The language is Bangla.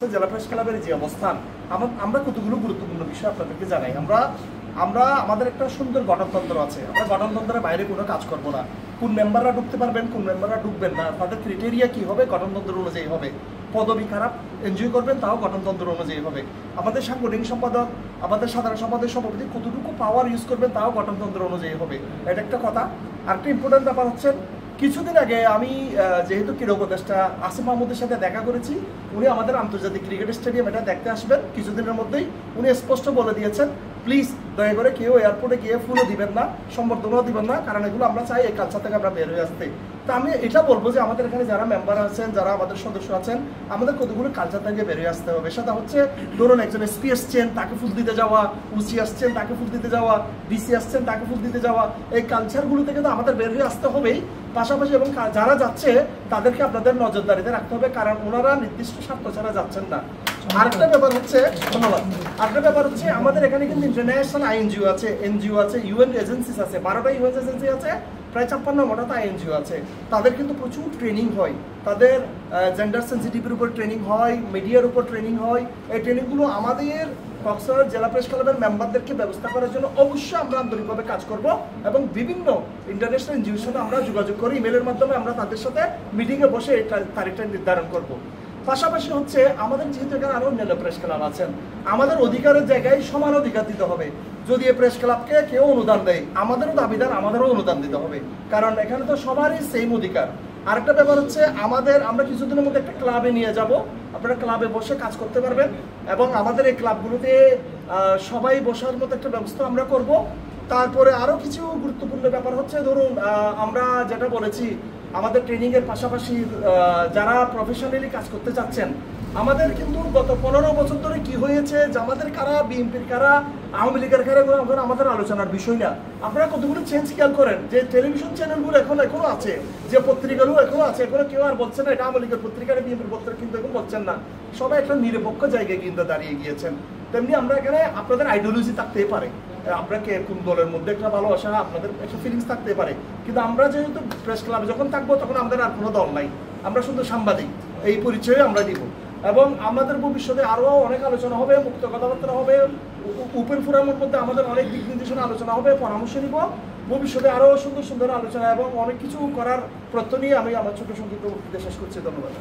জেলা প্রেস ক্লাবের যে অবস্থান, আমরা কতগুলো গুরুত্বপূর্ণ বিষয় আপনাদেরকে জানাই। আমরা আমাদের একটা সুন্দর গঠনতন্ত্র আছে। আমরা গঠনতন্ত্রের বাইরে কোনো কাজ করব না। কোন মেম্বাররা ঢুকতে পারবেন, কোন মেম্বাররা ঢুকবেন না, তাদের ক্রাইটেরিয়া কি হবে গঠনতন্ত্র অনুযায়ী হবে। পদবি খারাপ এনজয় করবেন, তাও গঠনতন্ত্র অনুযায়ী হবে। আমাদের সাংগঠনিক সম্পাদক, আমাদের সাধারণ সম্পাদক, সভাপতি কতটুকু পাওয়ার ইউজ করবেন, তাও গঠনতন্ত্র অনুযায়ী হবে। এটা একটা কথা। আরেকটা ইম্পর্টেন্ট ব্যাপার হচ্ছে, কিছুদিন আগে আমি যেহেতু ক্রীড়া উপদেষ্টা আসিফ মাহমুদের সাথে দেখা করেছি, উনি আমাদের আন্তর্জাতিক ক্রিকেট স্টেডিয়াম এটা দেখতে আসবেন কিছুদিনের মধ্যেই। উনি স্পষ্ট বলে দিয়েছেন, প্লিজ দয়া করে কেউ এয়ারপোর্টে গিয়ে ফুলও দিবেন না, সম্বর্ধনাও দিবেন না, কারণ এগুলো আমরা চাই এই কালচার থেকে আমরা বের হয়ে আসতে। তা আমি এটা বলবো যে আমাদের এখানে যারা মেম্বার আছেন, যারা আমাদের সদস্য আছেন, আমাদের কতগুলো কালচার থেকে বের হয়ে আসতে হবে। সেটা হচ্ছে, ধরুন একজন এসপি আসছেন তাকে ফুল দিতে যাওয়া, উসি আসছেন তাকে ফুল দিতে যাওয়া, ডিসি আসছেন তাকে ফুল দিতে যাওয়া, এই কালচারগুলো থেকে তো আমাদের বের হয়ে আসতে হবেই। পাশাপাশি এবং যারা যাচ্ছে তাদেরকে আপনাদের নজরদারিতে রাখতে হবে, কারণ ওনারা নির্দিষ্ট স্বার্থ ছাড়া যাচ্ছেন না। আরেকটা ব্যাপার হচ্ছে, ধন্যবাদ, আরেকটা ব্যাপার হচ্ছে আমাদের এখানে কিন্তু ইন্টারন্যাশনাল আইএনজিও আছে, এনজিও আছে, ইউএন এজেন্সিস আছে, 12টা ইউএন এজেন্সি আছে, প্রায় 56টা আইএনজিও আছে। তাদের কিন্তু প্রচুর ট্রেনিং হয়, তাদের জেন্ডার সেন্সিটিভের উপর ট্রেনিং হয়, মিডিয়ার উপর ট্রেনিং হয়। এই ট্রেনিংগুলো আমাদের কক্সবাজার জেলা প্রেস ক্লাবের মেম্বারদেরকে ব্যবস্থা করার জন্য অবশ্যই আমরা আন্তরিকভাবে কাজ করব এবং বিভিন্ন ইন্টারন্যাশনাল এনজিওর সাথে আমরা যোগাযোগ করি, ইমেলের মাধ্যমে আমরা তাদের সাথে মিটিংয়ে বসে এই তারিখটা নির্ধারণ করব। পাশাপাশি হচ্ছে, আমাদের যেহেতু এখানে আরও অন্যান্য প্রেস ক্লাব আছেন, আমাদের অধিকারের জায়গায় সমান অধিকার দিতে হবে। যদি এই প্রেস ক্লাবকে কেউ অনুদান দেয়, আমাদেরও দাবিদার, আমাদেরও অনুদান দিতে হবে, কারণ এখানে তো সবারই সেম অধিকার। আরেকটা ব্যাপার হচ্ছে, আমরা কিছুদিনের মধ্যে একটা ক্লাবে নিয়ে যাব, আপনারা ক্লাবে বসে কাজ করতে পারবেন এবং আমাদের এই ক্লাবগুলোতে সবাই বসার মতো একটা ব্যবস্থা আমরা করব। তারপরে আরও কিছু গুরুত্বপূর্ণ ব্যাপার হচ্ছে, ধরুন আমরা যেটা বলেছি, আমাদের ট্রেনিংয়ের পাশাপাশি যারা প্রফেশনালি কাজ করতে চাচ্ছেন, আমাদের কিন্তু গত 15 বছর ধরে কি হয়েছে, যে আমাদের কারা, বিএনপির কারা, আওয়ামী লীগের কারা, এগুলো আমাদের আলোচনার বিষয় না। আপনারা কতগুলো চেঞ্জ খেয়াল করেন যে টেলিভিশন চ্যানেলগুলো এখনো আছে, যে পত্রিকাগুলো এখনো আছে, এখনো কেউ আর বলছে না এটা আওয়ামী লীগের পত্রিকা, বিএনপির পত্রিকা, কিন্তু এখন বলছেন না। সবাই একটা নিরপেক্ষ জায়গায় কিন্তু দাঁড়িয়ে গিয়েছেন। তেমনি আমরা এখানে আপনাদের আইডিওলজি থাকতেই পারে, আপনাকে কোন দলের মধ্যে একটা ভালোবাসা, আপনাদের একটা ফিলিংস থাকতে পারে, কিন্তু আমরা যেহেতু প্রেস ক্লাবে যখন থাকবো তখন আমাদের আর কোনো দল নাই, আমরা শুধু সাংবাদিক, এই পরিচয় আমরা দিব। এবং আমাদের ভবিষ্যতে আরও অনেক আলোচনা হবে, মুক্ত কথাবার্তা হবে, ওপেন ফোরামের মধ্যে আমাদের অনেক দিক নির্দেশনা আলোচনা হবে, পরামর্শ নিব। ভবিষ্যতে আরও সুন্দর সুন্দর আলোচনা এবং অনেক কিছু করার প্রত্যয় নিয়ে আমি আমার ছোট সংক্ষিপ্ত বক্তৃতা শেষ করছি। ধন্যবাদ।